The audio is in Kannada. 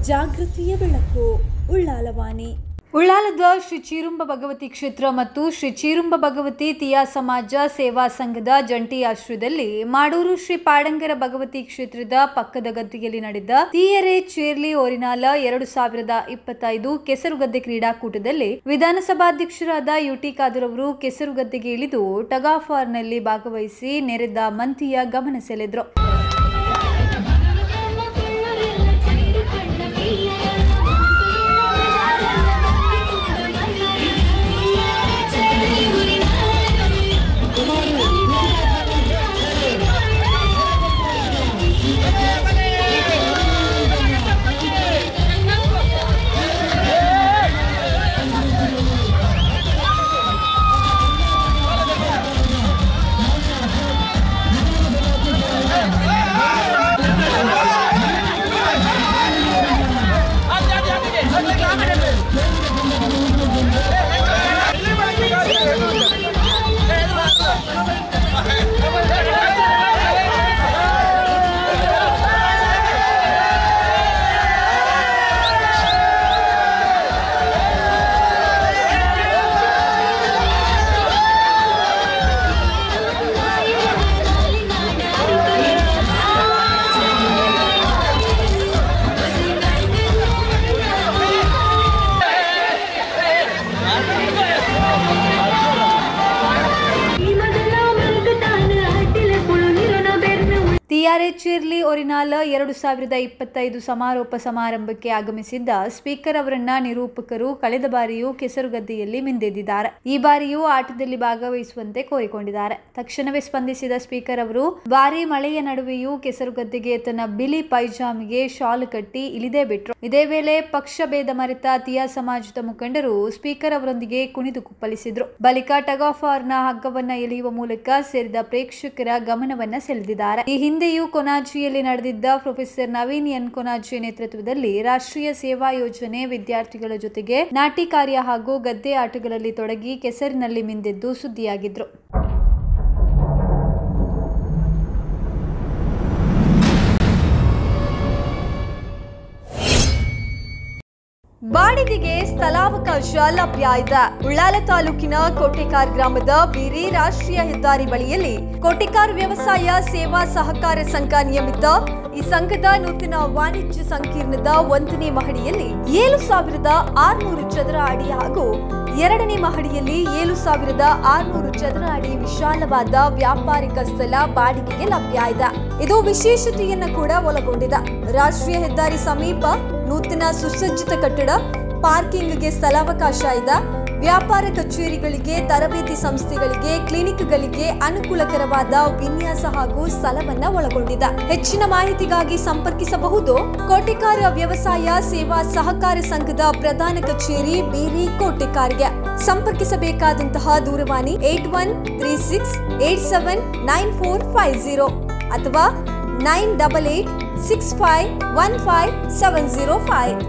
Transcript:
ಜಾಗೃತಿಯ ಬೆಳಕು ಉಳ್ಳಾಲವಾಣಿ. ಉಳ್ಳಾಲದ ಶ್ರೀ ಚೀರುಂಬ ಭಗವತಿ ಕ್ಷೇತ್ರ ಮತ್ತು ಶ್ರೀ ಚೀರುಂಬ ಭಗವತಿ ತಿಯಾ ಸಮಾಜ ಸೇವಾ ಸಂಘದ ಜಂಟಿ ಆಶ್ರಯದಲ್ಲಿ ಮಾಡೂರು ಶ್ರೀ ಪಾಡಂಗರ ಭಗವತಿ ಕ್ಷೇತ್ರದ ಪಕ್ಕದ ಗದ್ದೆಯಲ್ಲಿ ನಡೆದ ತೀಯರೆ ಚೇರ್ಲಿ ಓರಿನಾಲ 2025 ಕೆಸರುಗದ್ದೆ ಕ್ರೀಡಾಕೂಟದಲ್ಲಿ ವಿಧಾನಸಭಾಧ್ಯಕ್ಷರಾದ ಯುಟಿ ಖಾದರ್ ಅವರು ಕೆಸರುಗದ್ದೆಗೆ ಇಳಿದು ಟಗ್ ಆಫ್ ವಾರ್ನಲ್ಲಿ ಭಾಗವಹಿಸಿ ನೆರೆದ ಮಂದಿಯ ಗಮನ ಸೆಳೆದರು. ತೀಯರೆ ಚೇರ್ಲಿ ಓರಿನಾಲ 2025 ಸಮಾರೋಪ ಸಮಾರಂಭಕ್ಕೆ ಆಗಮಿಸಿದ್ದ ಸ್ಪೀಕರ್ ಅವರನ್ನ ನಿರೂಪಕರು ಕಳೆದ ಬಾರಿಯೂ ಕೆಸರುಗದ್ದೆಯಲ್ಲಿ ಮಿಂದೆದ್ದಿದ್ದಾರೆ. ಈ ಬಾರಿಯೂ ಆಟದಲ್ಲಿ ಭಾಗವಹಿಸುವಂತೆ ಕೋರಿಕೊಂಡಿದ್ದಾರೆ. ತಕ್ಷಣವೇ ಸ್ಪಂದಿಸಿದ ಸ್ಪೀಕರ್ ಅವರು ಭಾರಿ ಮಳೆಯ ನಡುವೆಯೂ ಕೆಸರುಗದ್ದೆಗೆ ತನ್ನ ಬಿಳಿ ಪೈಜಾಮಿಗೆ ಶಾಲು ಕಟ್ಟಿ ಇಳಿದೇ ಬಿಟ್ರು. ಇದೇ ವೇಳೆ ಪಕ್ಷ ಭೇದ ಮರೆತ ತಿಯಾ ಸಮಾಜದ ಮುಖಂಡರು ಸ್ಪೀಕರ್ ಅವರೊಂದಿಗೆ ಕುಣಿದು ಕುಪ್ಪಳಿಸಿದ್ರು. ಬಳಿಕ ಟಗ್ ಆಫ್ ವಾರ್ನ ಹಗ್ಗವನ್ನ ಎಳೆಯುವ ಮೂಲಕ ಸೇರಿದ ಪ್ರೇಕ್ಷಕರ ಗಮನವನ್ನ ಸೆಳೆದಿದ್ದಾರೆ. ಈ ಹಿಂದೆಯೂ ಕೊನಾಜಿಯಲ್ಲಿ ನಡೆದಿದ್ದ ಪ್ರೊಫೆಸರ್ ನವೀನ್ ಎನ್ ಕೊನಾಜಿ ನೇತೃತ್ವದಲ್ಲಿ ರಾಷ್ಟ್ರೀಯ ಸೇವಾ ಯೋಜನೆ ವಿದ್ಯಾರ್ಥಿಗಳ ಜೊತೆಗೆ ನಾಟಿ ಕಾರ್ಯ ಹಾಗೂ ಗದ್ದೆ ಆಟಗಳಲ್ಲಿ ತೊಡಗಿ ಕೆಸರಿನಲ್ಲಿ ಮಿಂದೆದ್ದು ಸುದ್ದಿಯಾಗಿದ್ರು. ಬಾಡಿಗೆಗೆ ಸ್ಥಳಾವಕಾಶ ಲಭ್ಯ ಇದೆ. ಉಳ್ಳಾಲ ತಾಲೂಕಿನ ಕೋಟೆಕಾರ್ ಗ್ರಾಮದ ಬೀರಿ ರಾಷ್ಟ್ರೀಯ ಹೆದ್ದಾರಿ ಬಳಿಯಲ್ಲಿ ಕೋಟೆಕಾರ್ ವ್ಯವಸಾಯ ಸೇವಾ ಸಹಕಾರ ಸಂಘ ನಿಯಮಿತ ಈ ಸಂಘದ ನೂತನ ವಾಣಿಜ್ಯ ಸಂಕೀರ್ಣದ 1ನೇ ಮಹಡಿಯಲ್ಲಿ 7,600 ಚದರ ಅಡಿ ಹಾಗೂ 2ನೇ ಮಹಡಿಯಲ್ಲಿ 7,600 ಚದರ ಅಡಿ ವಿಶಾಲವಾದ ವ್ಯಾಪಾರಿಕ ಸ್ಥಳ ಬಾಡಿಗೆಗೆ ಲಭ್ಯ ಇದೆ. ಇದು ವಿಶೇಷತೆಯನ್ನು ಕೂಡ ಒಳಗೊಂಡಿದೆ. ರಾಷ್ಟ್ರೀಯ ಹೆದ್ದಾರಿ ಸಮೀಪ ನೂತನ ಸುಸಜ್ಜಿತ ಕಟ್ಟಡ, ಪಾರ್ಕಿಂಗ್ಗೆ ಸ್ಥಳಾವಕಾಶ ಇದೆ. ವ್ಯಾಪಾರ ಕಚೇರಿಗಳಿಗೆ, ತರಬೇತಿ ಸಂಸ್ಥೆಗಳಿಗೆ, ಕ್ಲಿನಿಕ್ಗಳಿಗೆ ಅನುಕೂಲಕರವಾದ ವಿನ್ಯಾಸ ಹಾಗೂ ಸ್ಥಳವನ್ನ ಒಳಗೊಂಡಿದೆ. ಹೆಚ್ಚಿನ ಮಾಹಿತಿಗಾಗಿ ಸಂಪರ್ಕಿಸಬಹುದು. ಕೋಟೆಕಾರ್ ವ್ಯವಸಾಯ ಸೇವಾ ಸಹಕಾರ ಸಂಘದ ಪ್ರಧಾನ ಕಚೇರಿ ಬೀರಿ ಕೋಟೆಕಾರ್ಗೆ ಸಂಪರ್ಕಿಸಬೇಕಾದಂತಹ ದೂರವಾಣಿ 8136879450 ಅಥವಾ 9886515705.